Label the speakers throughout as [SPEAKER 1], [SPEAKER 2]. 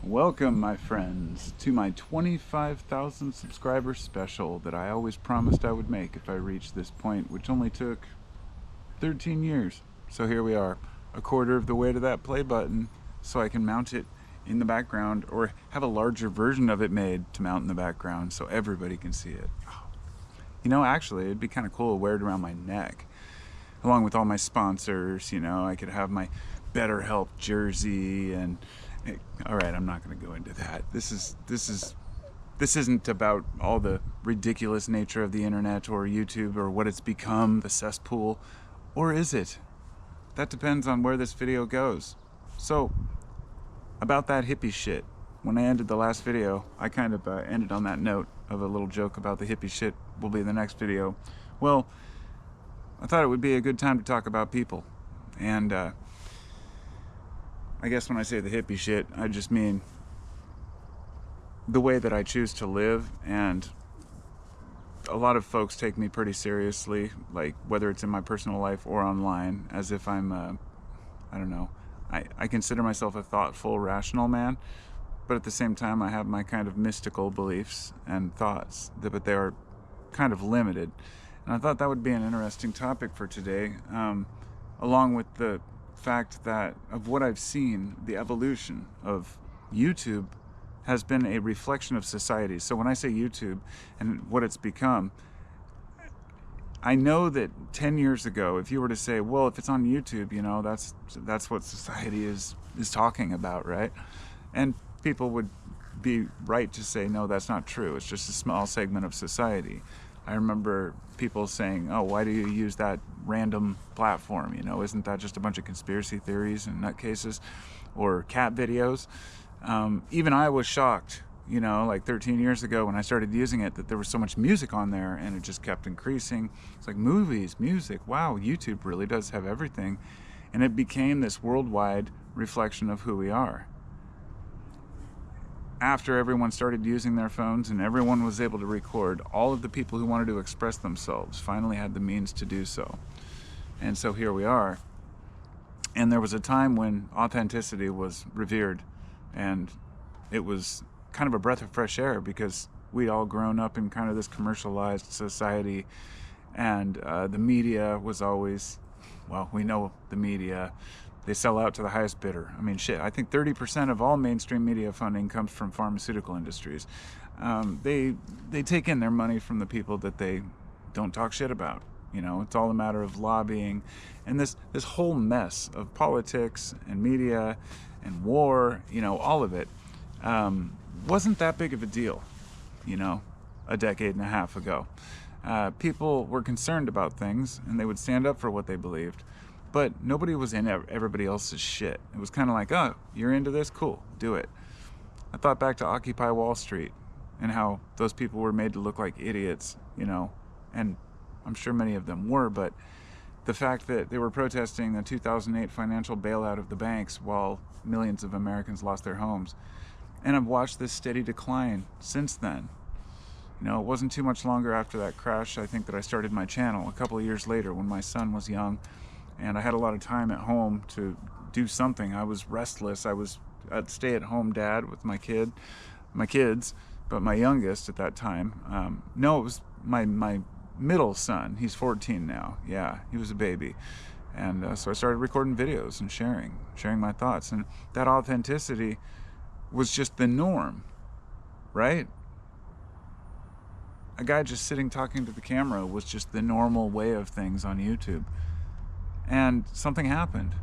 [SPEAKER 1] Welcome, my friends, to my 25,000 subscriber special that I always promised I would make if I reached this point, which only took 13 years. So here we are, a quarter of the way to that play button, so I can mount it in the background or have a larger version of it made to mount in the background so everybody can see it. Actually, it'd be kind of cool to wear it around my neck, along with all my sponsors. I could have my BetterHelp jersey and all right, I'm not going to go into that. This isn't about all the ridiculous nature of the internet or YouTube or what it's become, the cesspool, or is it? That depends on where this video goes. So, about that hippie shit. When I ended the last video, I kind of ended on that note of a little joke about the hippie shit will be the next video. Well, I thought it would be a good time to talk about people. And I guess when I say the hippie shit, I just mean the way that I choose to live. And a lot of folks take me pretty seriously, like whether it's in my personal life or online, as if I'm, I don't know, I consider myself a thoughtful, rational man. But at the same time, I have my kind of mystical beliefs and thoughts, but they are kind of limited. And I thought that would be an interesting topic for today, along with the fact that of what I've seen, the evolution of YouTube has been a reflection of society. So when I say YouTube and what it's become, I know that 10 years ago, if you were to say, well, if it's on YouTube, that's what society is talking about, right? And people would be right to say, no, that's not true. It's just a small segment of society. I remember people saying, oh, why do you use that random platform? Isn't that just a bunch of conspiracy theories and nutcases or cat videos? Even I was shocked, like 13 years ago when I started using it, that there was so much music on there and it just kept increasing. It's like movies, music, wow, YouTube really does have everything. And it became this worldwide reflection of who we are. After everyone started using their phones and everyone was able to record, all of the people who wanted to express themselves finally had the means to do so. And so here we are. And there was a time when authenticity was revered, and it was kind of a breath of fresh air because we'd all grown up in kind of this commercialized society, and the media was always, well, we know the media, they sell out to the highest bidder. I mean, shit, I think 30% of all mainstream media funding comes from pharmaceutical industries. They take in their money from the people that they don't talk shit about. It's all a matter of lobbying. And this whole mess of politics and media and war, all of it, wasn't that big of a deal, a decade and a half ago. People were concerned about things and they would stand up for what they believed. But nobody was in everybody else's shit. It was kind of like, oh, you're into this? Cool, do it. I thought back to Occupy Wall Street and how those people were made to look like idiots, and I'm sure many of them were, but the fact that they were protesting the 2008 financial bailout of the banks while millions of Americans lost their homes. And I've watched this steady decline since then. It wasn't too much longer after that crash, I think, that I started my channel a couple of years later when my son was young. And I had a lot of time at home to do something. I was restless. I was a stay-at-home dad with my kids, but my youngest at that time, no, it was my middle son. He's 14 now. Yeah, he was a baby. And so I started recording videos and sharing my thoughts. And that authenticity was just the norm, right? A guy just sitting talking to the camera was just the normal way of things on YouTube. And something happened.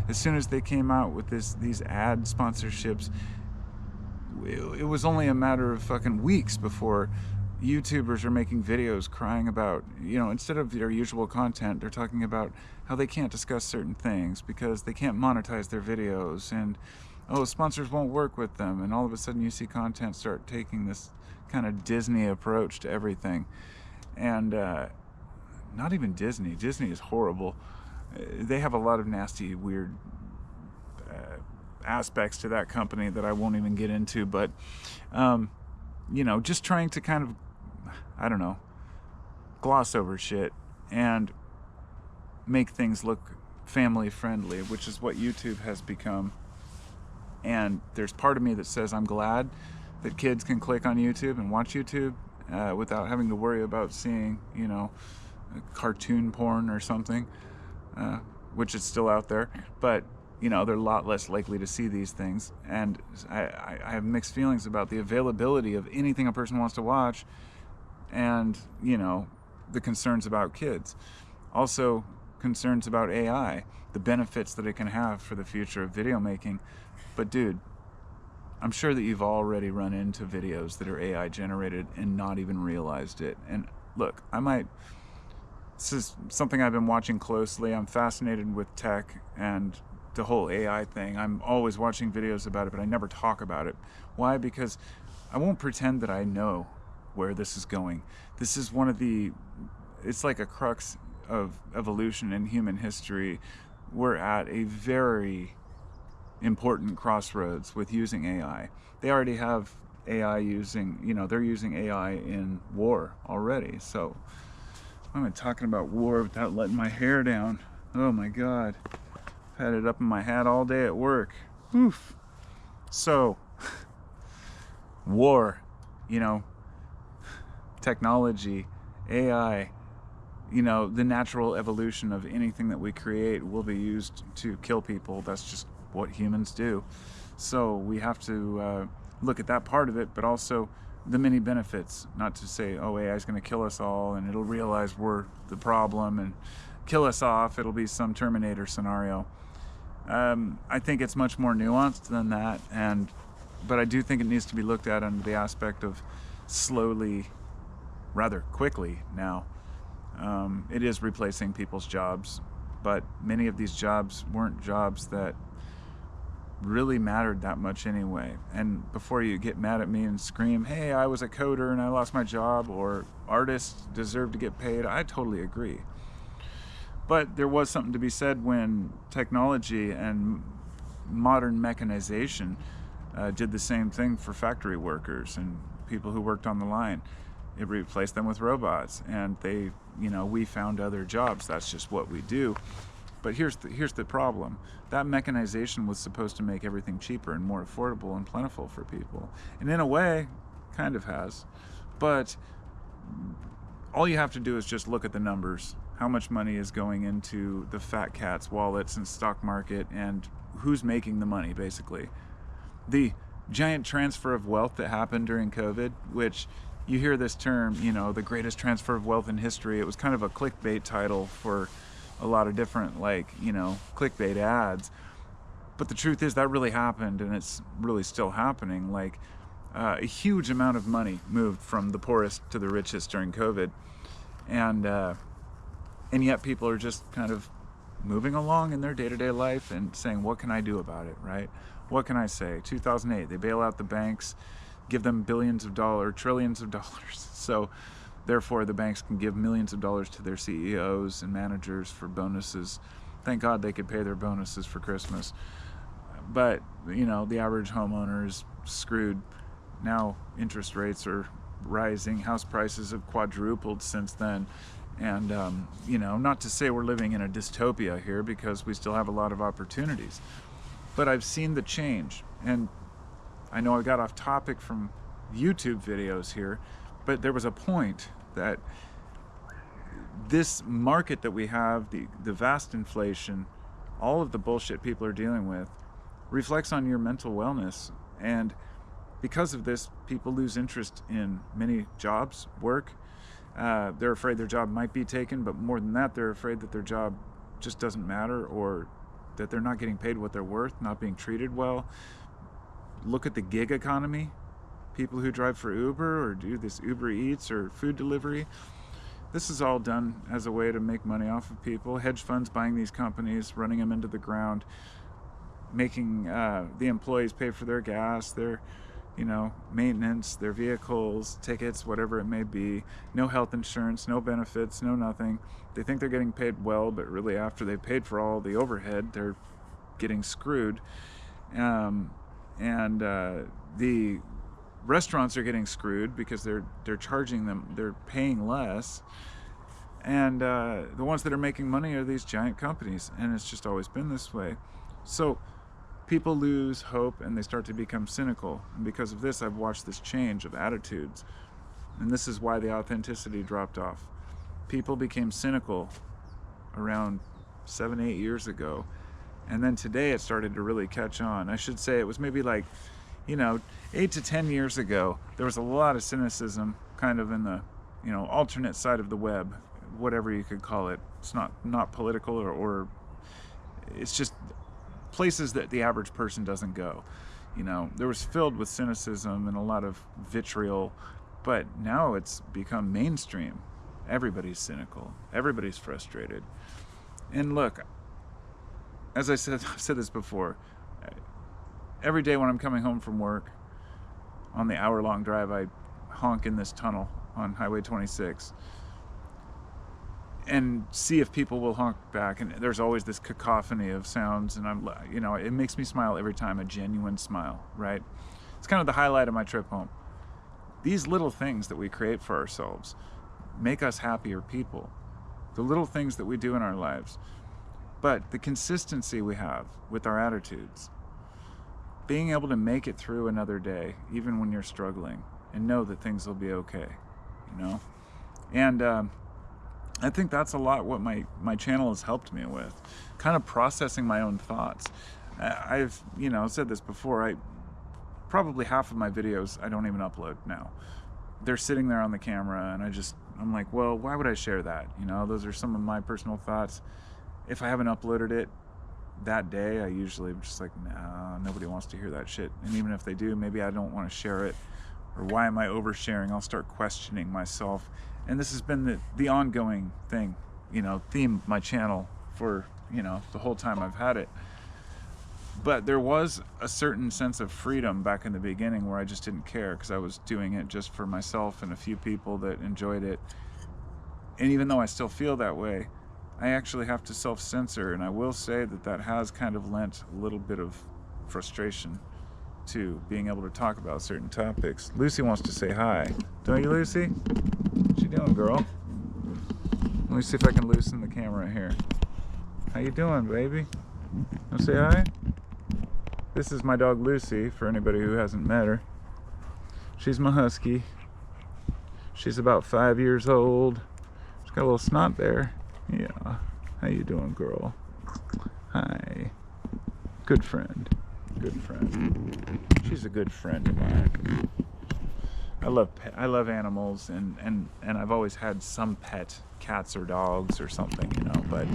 [SPEAKER 1] As soon as they came out with these ad sponsorships, it was only a matter of fucking weeks before YouTubers are making videos crying about, instead of their usual content, they're talking about how they can't discuss certain things because they can't monetize their videos, and sponsors won't work with them, and all of a sudden you see content start taking this kind of Disney approach to everything. And not even Disney. Disney is horrible. They have a lot of nasty, weird aspects to that company that I won't even get into. But, just trying to kind of, I don't know, gloss over shit and make things look family friendly, which is what YouTube has become. And there's part of me that says I'm glad that kids can click on YouTube and watch YouTube without having to worry about seeing, cartoon porn or something, which is still out there. But, they're a lot less likely to see these things. And I have mixed feelings about the availability of anything a person wants to watch and, the concerns about kids. Also, concerns about AI, the benefits that it can have for the future of video making. But dude, I'm sure that you've already run into videos that are AI generated and not even realized it. And look, this is something I've been watching closely. I'm fascinated with tech and the whole AI thing. I'm always watching videos about it, but I never talk about it. Why? Because I won't pretend that I know where this is going. This is it's like a crux of evolution in human history. We're at a very important crossroads with using AI. They already have AI they're using AI in war already. So I'm talking about war without letting my hair down. Oh my God. I've had it up in my hat all day at work. Oof. So, war, technology, AI, the natural evolution of anything that we create will be used to kill people. That's just what humans do. So we have to look at that part of it, but also the many benefits. Not to say, AI is going to kill us all and it'll realize we're the problem and kill us off. It'll be some Terminator scenario. I think it's much more nuanced than that, but I do think it needs to be looked at under the aspect of slowly, rather quickly now. It is replacing people's jobs, but many of these jobs weren't jobs that really mattered that much anyway. And before you get mad at me and scream, hey, I was a coder and I lost my job, or artists deserve to get paid, I totally agree. But there was something to be said when technology and modern mechanization did the same thing for factory workers and people who worked on the line. It replaced them with robots, and we found other jobs. That's just what we do. But here's the problem. That mechanization was supposed to make everything cheaper and more affordable and plentiful for people. And in a way, kind of has. But all you have to do is just look at the numbers. How much money is going into the fat cats' wallets and stock market, and who's making the money, basically. The giant transfer of wealth that happened during COVID, which you hear this term, the greatest transfer of wealth in history. It was kind of a clickbait title for a lot of different, clickbait ads. But the truth is that really happened, and it's really still happening. A huge amount of money moved from the poorest to the richest during COVID. And yet people are just kind of moving along in their day-to-day life and saying, what can I do about it, right? What can I say? 2008, they bail out the banks, give them billions of dollars, trillions of dollars. So therefore the banks can give millions of dollars to their CEOs and managers for bonuses. Thank God they could pay their bonuses for Christmas. But, the average homeowner is screwed. Now interest rates are rising. House prices have quadrupled since then. And, not to say we're living in a dystopia here, because we still have a lot of opportunities. But I've seen the change. And I know I got off topic from YouTube videos here, but there was a point that this market that we have, the vast inflation, all of the bullshit people are dealing with, reflects on your mental wellness. And because of this, people lose interest in many jobs, work. They're afraid their job might be taken, but more than that, they're afraid that their job just doesn't matter, or that they're not getting paid what they're worth, not being treated well. Look at the gig economy. People who drive for Uber or do this Uber Eats or food delivery. This is all done as a way to make money off of people. Hedge funds buying these companies, running them into the ground, making the employees pay for their gas, their maintenance, their vehicles, tickets, whatever it may be. No health insurance, no benefits, no nothing. They think they're getting paid well, but really after they've paid for all the overhead, they're getting screwed. The restaurants are getting screwed because they're charging them, they're paying less. And the ones that are making money are these giant companies, and it's just always been this way. So people lose hope and they start to become cynical. And because of this, I've watched this change of attitudes. And this is why the authenticity dropped off. People became cynical around 7-8 years ago. And then today it started to really catch on. I should say it was maybe like, 8 to 10 years ago, there was a lot of cynicism kind of in the, alternate side of the web, whatever you could call it. It's not political or it's just places that the average person doesn't go. There was filled with cynicism and a lot of vitriol, but now it's become mainstream. Everybody's cynical. Everybody's frustrated. And look, as I've said this before, every day when I'm coming home from work, on the hour-long drive, I honk in this tunnel on Highway 26 and see if people will honk back. And there's always this cacophony of sounds, and it makes me smile every time, a genuine smile, right? It's kind of the highlight of my trip home. These little things that we create for ourselves make us happier people. The little things that we do in our lives. But the consistency we have with our attitudes, being able to make it through another day, even when you're struggling, and know that things will be okay, And I think that's a lot what my channel has helped me with, kind of processing my own thoughts. I've, said this before, probably half of my videos I don't even upload now. They're sitting there on the camera, and I'm like, well, why would I share that? Those are some of my personal thoughts. If I haven't uploaded it that day, I usually am just like, nah, nobody wants to hear that shit. And even if they do, maybe I don't want to share it. Or why am I oversharing? I'll start questioning myself. And this has been the ongoing thing, theme of my channel for, the whole time I've had it. But there was a certain sense of freedom back in the beginning where I just didn't care because I was doing it just for myself and a few people that enjoyed it. And even though I still feel that way, I actually have to self-censor, and I will say that has kind of lent a little bit of frustration to being able to talk about certain topics. Lucy wants to say hi. Don't you, Lucy? What you doing, girl? Let me see if I can loosen the camera here. How you doing, baby? Want to say hi? This is my dog, Lucy, for anybody who hasn't met her. She's my husky. She's about 5 years old. She's got a little snot there. Yeah. How you doing, girl? Hi. Good friend. Good friend. She's a good friend of mine. I love animals, and I've always had some pet, cats or dogs or something, but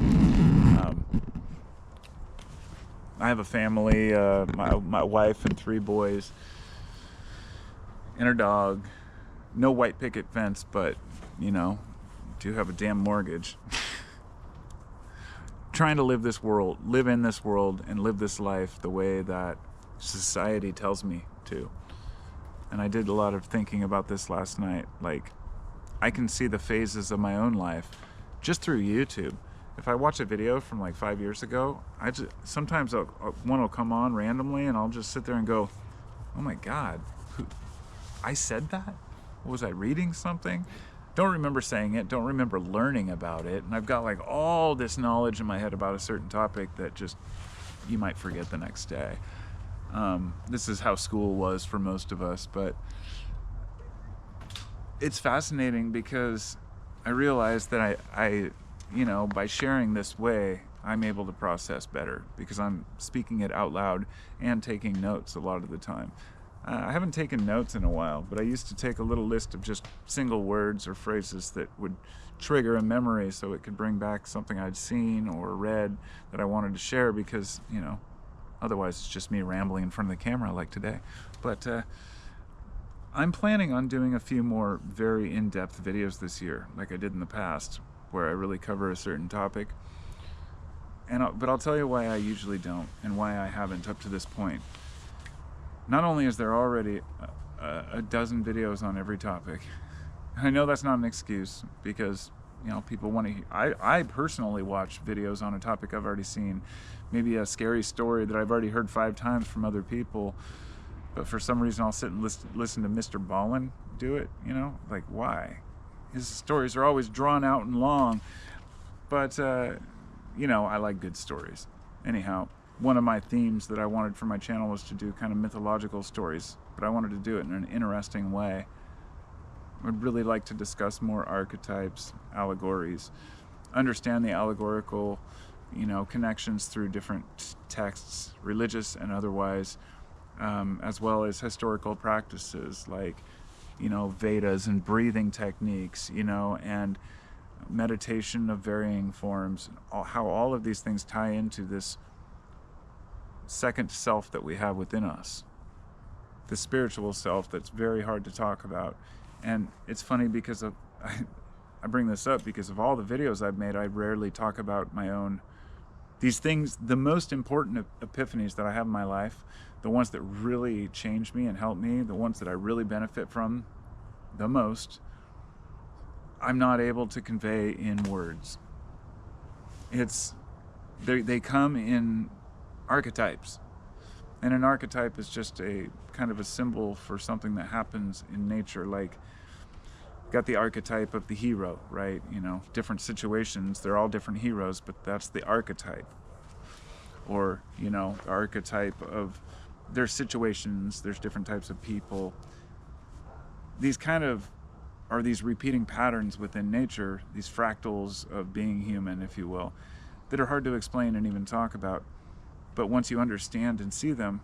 [SPEAKER 1] I have a family, my wife and 3 boys and her dog. No white picket fence, but do have a damn mortgage. Trying to live in this world and live this life the way that society tells me to. And I did a lot of thinking about this last night. Like, I can see the phases of my own life just through YouTube. If I watch a video from like 5 years ago, sometimes one will come on randomly and I'll just sit there and go, oh my God, I said that? Was I reading something? Don't remember saying it, don't remember learning about it, and I've got like all this knowledge in my head about a certain topic that just you might forget the next day. This is how school was for most of us, but it's fascinating because I realized that I by sharing this way, I'm able to process better because I'm speaking it out loud and taking notes a lot of the time. I haven't taken notes in a while, but I used to take a little list of just single words or phrases that would trigger a memory so it could bring back something I'd seen or read that I wanted to share because, otherwise it's just me rambling in front of the camera like today. But I'm planning on doing a few more very in-depth videos this year, like I did in the past, where I really cover a certain topic. But I'll tell you why I usually don't and why I haven't up to this point. Not only is there already a dozen videos on every topic, I know that's not an excuse because people want to. I personally watch videos on a topic I've already seen, maybe a scary story that I've already heard 5 times from other people, but for some reason I'll sit and listen to Mr. Ballin do it. Like why? His stories are always drawn out and long, but I like good stories. Anyhow. one of my themes that I wanted for my channel was to do kind of mythological stories, but I wanted to do it in an interesting way. I'd really like to discuss more archetypes, allegories, understand the allegorical, connections through different texts, religious and otherwise, as well as historical practices like, Vedas and breathing techniques, and meditation of varying forms, how all of these things tie into this second self that we have within us, the spiritual self that's very hard to talk about. And it's funny because I bring this up because of all the videos I've made, I rarely talk about my own, these things, the most important epiphanies that I have in my life, the ones that really change me and help me, the ones that I really benefit from the most, I'm not able to convey in words. They come in archetypes. And an archetype is just a kind of a symbol for something that happens in nature. Like, got the archetype of the hero, right? Different situations, they're all different heroes, but that's the archetype. Or, the archetype of there's situations, there's different types of people. These kind of are these repeating patterns within nature, these fractals of being human, if you will, that are hard to explain and even talk about. But once you understand and see them,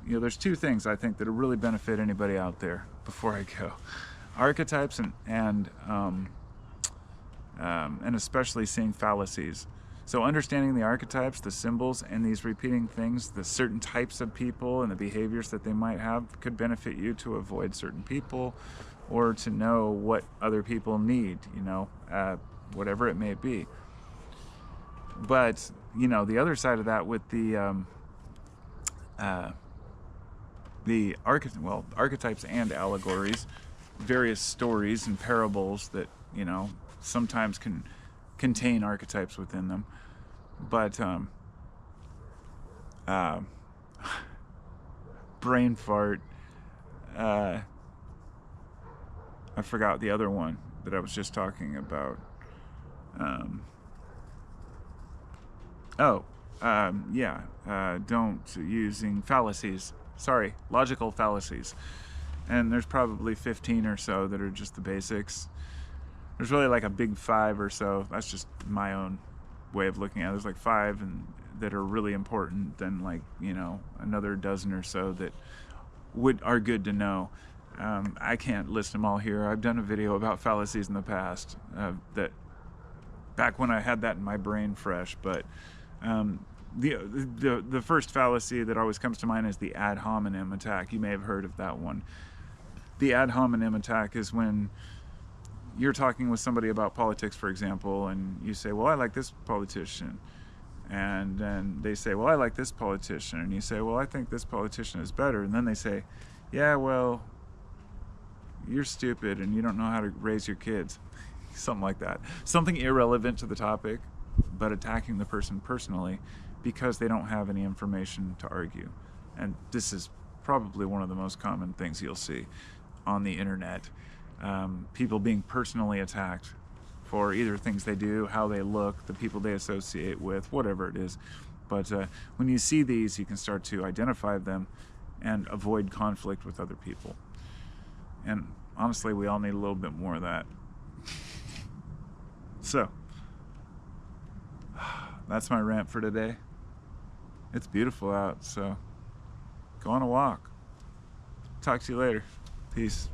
[SPEAKER 1] there's two things I think that will really benefit anybody out there before I go. Archetypes and especially seeing fallacies. So understanding the archetypes, the symbols, and these repeating things, the certain types of people and the behaviors that they might have could benefit you to avoid certain people or to know what other people need, whatever it may be. But, the other side of that with the archetypes and allegories, various stories and parables that, sometimes can contain archetypes within them. But, brain fart, I forgot the other one that I was just talking about. Don't using fallacies. Sorry, logical fallacies. And there's probably 15 or so that are just the basics. There's really like a big 5 or so. That's just my own way of looking at it. There's like 5 that are really important, then like, another dozen or so that are good to know. I can't list them all here. I've done a video about fallacies in the past, that back when I had that in my brain fresh, but the first fallacy that always comes to mind is the ad hominem attack. You may have heard of that one. The ad hominem attack is when you're talking with somebody about politics, for example, and you say, well, I like this politician. And then they say, well, I like this politician. And you say, well, I think this politician is better. And then they say, yeah, well, you're stupid and you don't know how to raise your kids. Something like that. Something irrelevant to the topic, but attacking the person personally because they don't have any information to argue. And this is probably one of the most common things you'll see on the internet. People being personally attacked for either things they do, how they look, the people they associate with, whatever it is. But when you see these, you can start to identify them and avoid conflict with other people. And honestly, we all need a little bit more of that. So, that's my rant for today. It's beautiful out, so go on a walk. Talk to you later. Peace.